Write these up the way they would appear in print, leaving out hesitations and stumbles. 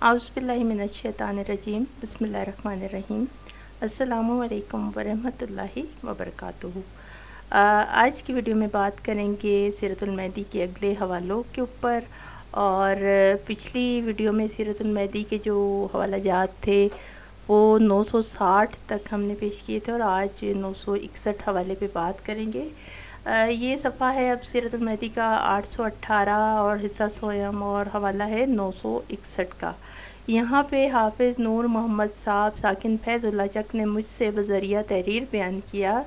आउज़ुबिल्लाहि मिनश्शैतानिर्रजीम बिस्मिल्लाहिर्रहमानिर्रहीम अस्सलामु अलैकुम वरहमतुल्लाहि वबरकातुहू। आज की वीडियो में बात करेंगे सीरतुल मेहदी के अगले हवालों के ऊपर। और पिछली वीडियो में सीरतुल मेहदी के जो हवाला जात थे वो 960 तक हमने पेश किए थे और आज 961 हवाले पे बात करेंगे। ये सफ़ा है अब सीरतुल मेहदी का 818 और हिस्सा सोयम और हवाला है 961 का। यहाँ पे हाफिज़ नूर मोहम्मद साहब साकिन फैज़ुल्लाह चक ने मुझसे बज़रिया तहरीर बयान किया।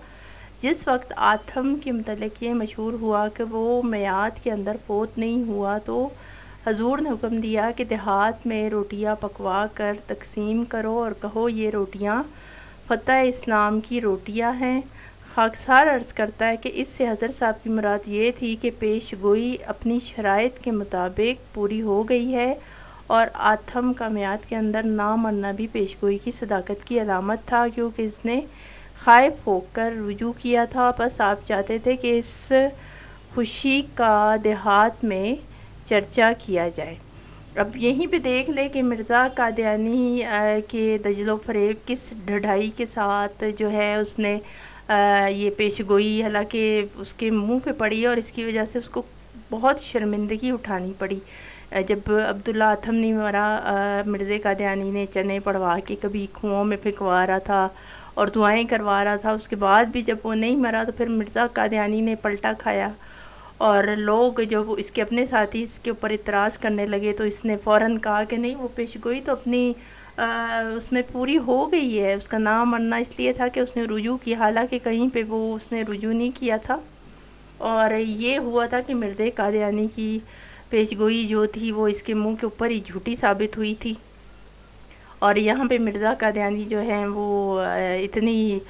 जिस वक्त आथम के मतलब ये मशहूर हुआ कि वो मियाद के अंदर फोत नहीं हुआ तो हजूर ने हुक्म दिया कि देहात में रोटियां पकवा कर तकसीम करो और कहो ये रोटियां फ़तह इस्लाम की रोटियां हैं। खाकसार अर्ज़ करता है कि इससे हज़रत साहब की मुराद ये थी कि पेश गोई अपनी शराइत के मुताबिक पूरी हो गई है और आथम का मियाद के अंदर ना मरना भी पेश गोई की सदाकत की अलामत था, क्योंकि इसने खाइफ होकर रुजू किया था। बस आप चाहते थे कि इस खुशी का देहात में चर्चा किया जाए। अब यहीं पे देख ले कि मिर्ज़ा कादियानी के दजलो फरेब किस ढढ़ाई के साथ जो है उसने ये पेशगोई हालांकि उसके मुंह पे पड़ी और इसकी वजह से उसको बहुत शर्मिंदगी उठानी पड़ी। जब अब्दुल्ला आथम नहीं मरा, मिर्ज़ा कादियानी ने चने पड़वा के कभी कुओं में फेंकवा रहा था और दुआएं करवा रहा था। उसके बाद भी जब वो नहीं मरा तो फिर मिर्ज़ा कादियानी ने पलटा खाया और लोग जब इसके अपने साथी इसके ऊपर इतराज़ करने लगे तो इसने फ़ौरन कहा कि नहीं, वो पेशगोई तो अपनी उसमें पूरी हो गई है। उसका नाम मरना इसलिए था कि उसने रुजू किया, हालांकि कहीं पे वो उसने रुजू नहीं किया था। और ये हुआ था कि मिर्ज़ा कादियानी की पेशगोई जो थी वो इसके मुंह के ऊपर ही झूठी साबित हुई थी। और यहाँ पे मिर्ज़ा कादियानी जो है वो इतनी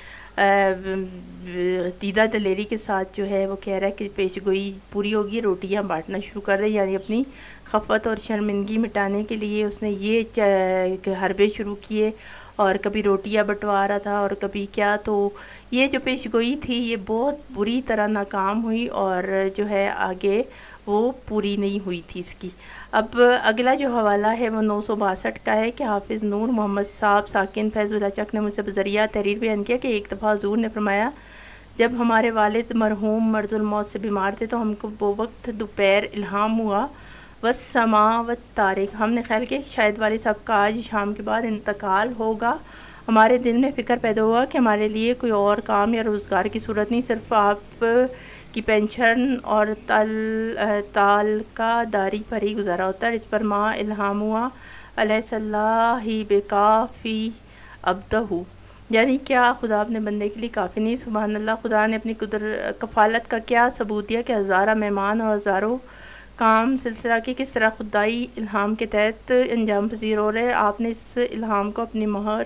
दीदा दलेरी के साथ जो है वो कह रहा है कि पेशगोई पूरी होगी, रोटियां बांटना शुरू कर रही, यानी अपनी खफत और शर्मिंदगी मिटाने के लिए उसने ये हरबे शुरू किए और कभी रोटियां बंटवा रहा था और कभी क्या। तो ये जो पेशगोई थी ये बहुत बुरी तरह नाकाम हुई और जो है आगे वो पूरी नहीं हुई थी इसकी। अब अगला जो हवाला है वो 962 का है कि हाफिज़ नूर मोहम्मद साहब साकिन फैज़ुल्लाह चक ने मुझसे बज़रिया तहरीर बयान किया कि एक दफ़ा हजूर ने फरमाया, जब हमारे वालिद मरहूम मर्ज़ुल मौत से बीमार थे तो हमको वो वक्त दोपहर इल्हाम हुआ वस्समा व तारिक, हमने ख्याल किया शायद वालिद साहब का आज शाम के बाद इंतकाल होगा। हमारे दिल में फ़िक्र पैदा हुआ कि हमारे लिए कोई और काम या रोज़गार की सूरत नहीं, सिर्फ आप की पेंशन और ताल का दारी पर ही गुजारा होता है। इस पर माँ इल्हाम हुआ अलैहिस्सलाही बेकाफ़ी अब्दहू, यानी क्या खुदा अपने बंदे के लिए काफ़ी नहीं। सुबहान अल्लाह, खुदा ने अपनी कफ़ालत का क्या सबूत दिया कि हज़ारा मेहमान और हज़ारों काम सिलसिला के किस तरह खुदाई इल्हाम के तहत अंजाम पजीर हो रहे। आपने इस इल्हाम को अपनी मोहर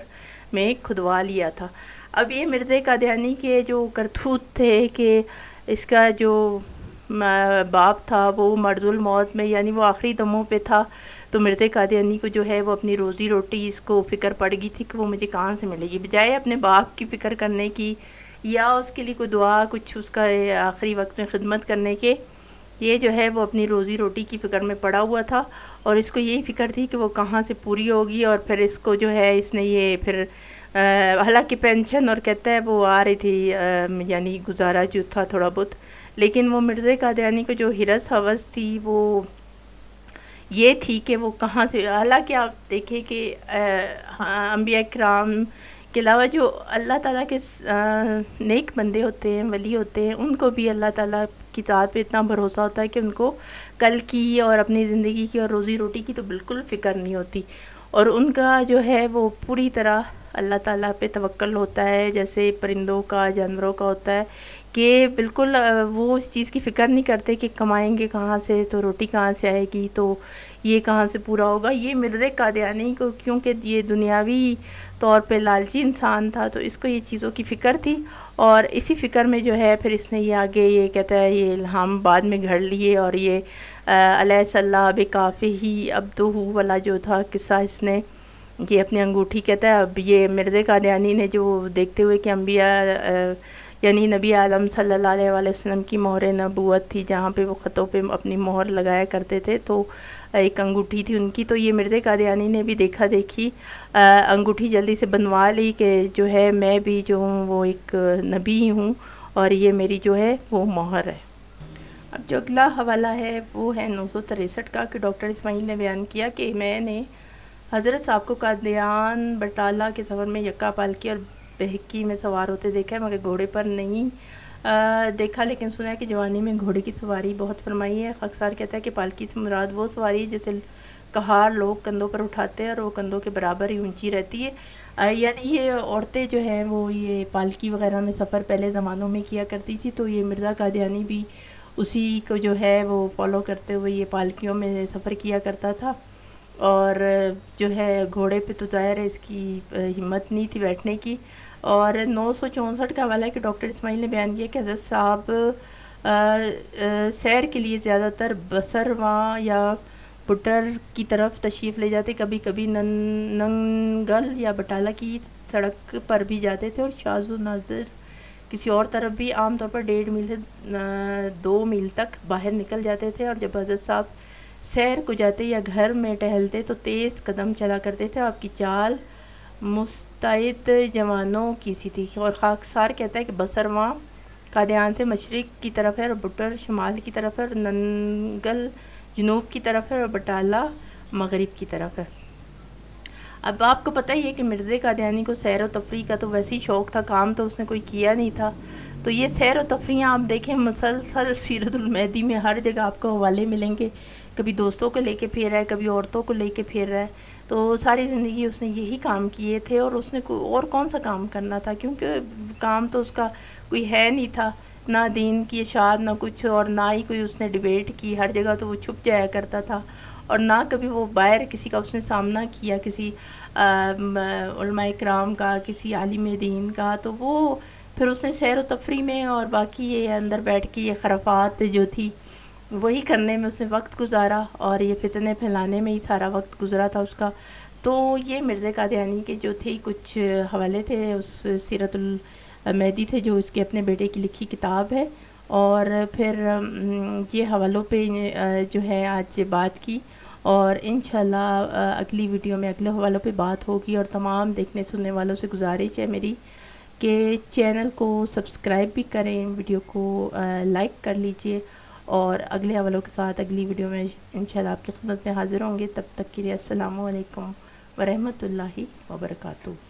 में खुदवा लिया था। अब ये मिर्ज़ा कादियानी के जो करतूत थे कि इसका जो बाप था वो मर्ज़ुल मौत में, यानी वो आखिरी दमों पे था, तो मिर्ज़ा कादियानी को जो है वो अपनी रोज़ी रोटी इसको फ़िक्र पड़ गई थी कि वो मुझे कहाँ से मिलेगी। बजाय अपने बाप की फ़िक्र करने की या उसके लिए कोई दुआ कुछ उसका आखिरी वक्त में ख़िदमत करने के, ये जो है वो अपनी रोज़ी रोटी की फ़िक्र में पड़ा हुआ था और इसको यही फ़िक्र थी कि वो कहाँ से पूरी होगी। और फिर इसको जो है इसने ये फिर हालांकि पेंशन और कहता है वो आ रही थी, यानी गुजारा जो था थोड़ा बहुत, लेकिन वो मिर्ज़ा कादियानी को जो हिरस हवस थी वो ये थी कि वो कहाँ से, हालांकि आप देखें कि अंबिया किराम के अलावा जो अल्लाह ताला के नेक बंदे होते हैं, वली होते हैं, उनको भी अल्लाह ताला की ज़ात पे इतना भरोसा होता है कि उनको कल की और अपनी ज़िंदगी की और रोज़ी रोटी की तो बिल्कुल फ़िक्र नहीं होती और उनका जो है वो पूरी तरह अल्लाह ताला पे तवक्ल होता है, जैसे परिंदों का जानवरों का होता है कि बिल्कुल वो उस चीज़ की फ़िक्र नहीं करते कि कमाएंगे कहाँ से, तो रोटी कहाँ से आएगी, तो ये कहाँ से पूरा होगा। ये मिर्ज़ा कादियानी को क्योंकि ये दुनियावी तौर पे लालची इंसान था तो इसको ये चीज़ों की फ़िक्र थी और इसी फ़िक्र में जो है फिर इसने ये आगे ये कहता है ये इल्हाम बाद में घड़ लिए और ये अलैहिस्सलाह बेकाफ़ी ही अब्दुहू वाला जो था किस्सा इसने ये अपनी अंगूठी कहता है। अब ये मिर्ज़ा कादियानी ने जो देखते हुए कि अंबिया یعنی نبی عالم صلی اللہ علیہ وسلم کی مہر نبوت تھی جہاں پہ وہ خطوں پہ اپنی مہر لگایا کرتے تھے، تو ایک انگوٹھی تھی ان کی، تو یہ مرزا قادیانی نے بھی دیکھا دیکھی انگوٹھی جلدی سے بنوا لی کہ جو ہے میں بھی جو ہوں وہ ایک نبی ہوں اور یہ میری جو ہے وہ مہر ہے۔ اب جو اگلا حوالہ ہے وہ ہے 963 کا، کہ ڈاکٹر اسماعیل نے بیان کیا کہ میں نے حضرت صاحب کو قادیان بٹالہ کے سفر میں یکا پالکی اور بہکی میں سوار ہوتے دیکھا ہے، مگر گھوڑے پر نہیں دیکھا، لیکن سنا ہے کہ جوانی میں گھوڑے کی سواری بہت فرمائی ہے۔ خاکسار کہتا ہے کہ پالکی سے مراد وہ سواری ہے جسے کہار لوگ کندھوں پر اٹھاتے ہیں اور وہ کندھوں کے برابر ہی اونچی رہتی ہے، یعنی یہ عورتیں جو ہیں وہ یہ پالکی وغیرہ میں سفر پہلے زمانوں میں کیا کرتی تھی، تو یہ مرزا قادیانی بھی اسی کو جو ہے وہ فالو کرتے ہوئے یہ پالکیوں میں سفر کیا کرتا تھا، اور جو ہے گھوڑے پہ تو ظاہر ہے اس کی ہمت نہیں تھی بیٹھنے کی۔ اور 964 کا حوالہ ہے کہ ڈاکٹر اسماعیل نے بیان کیا کہ حضرت صاحب سیر کے لیے زیادہ تر بسرواں یا پٹر کی طرف تشریف لے جاتے، کبھی کبھی ننگل یا بٹالہ کی سڑک پر بھی جاتے تھے، اور شاذ و نادر کسی اور طرف بھی، عام طور پر 1.5 میل سے 2 میل تک باہر نکل جاتے تھے، اور جب حضرت صاحب سیر کو جاتے یا گھر میں ٹہلتے تو تیز قدم چلا کرتے تھے، آپ کی چال مستعد جوانوں کی سی تھی۔ اور خاکسار کہتا ہے کہ بسرواں قادیان سے مشرق کی طرف ہے، اور بٹر شمال کی طرف ہے، اور ننگل جنوب کی طرف ہے، اور بٹالہ مغرب کی طرف ہے۔ اب آپ کو پتہ ہی ہے کہ مرزا قادیانی کو سیر و تفریح کا تو ویسے ہی شوق تھا، کام تو اس نے کوئی کیا نہیں تھا، تو یہ سیر و تفریح آپ دیکھیں مسلسل سیرت المہدی میں ہر جگہ آپ کو حوالے ملیں گے، کبھی دوستوں کو لے کے پھر رہا ہے، کبھی عورتوں کو لے کے پھر رہا ہے، تو ساری زندگی اس نے یہی کام کیے تھے، اور اس نے اور کون سا کام کرنا تھا، کیونکہ کام تو اس کا کوئی ہے نہیں تھا، نہ دین کی اشاعت نہ کچھ، اور نہ ہی کوئی اس نے ڈیبیٹ کی، ہر جگہ تو وہ چھپ جایا کرتا تھا، اور نہ کبھی وہ باہر کسی کا اس نے سامنا کیا، کسی علماء کرام کا، کسی عالم دین کا، تو وہ پھر اس نے سیر و تفریح میں اور باقی یہ اندر بیٹھ کے یہ خرافات جو تھی وہی کرنے میں اس نے وقت گزارا، اور یہ فتنے پھیلانے میں ہی سارا وقت گزرا تھا اس کا۔ تو یہ مرزا قادیانی کے جو تھے کچھ حوالے تھے اس سیرت المہدی تھے جو اس کے اپنے بیٹے کی لکھی کتاب ہے، اور پھر یہ حوالوں پہ جو ہے آج بات کی، اور انشاءاللہ اگلی ویڈیو میں اگلے حوالوں پہ بات ہوگی، اور تمام دیکھنے سننے والوں سے گزارش ہے میری کہ چینل کو سبسکرائب بھی کریں، ویڈیو کو لائک کر لیجئے، اور اگلے حوالوں کے ساتھ اگلی ویڈیو میں انشاءاللہ آپ کی خدمت میں حاضر ہوں گے۔ تب تک کے لیے السلام علیکم ورحمۃ اللہ وبرکاتہ۔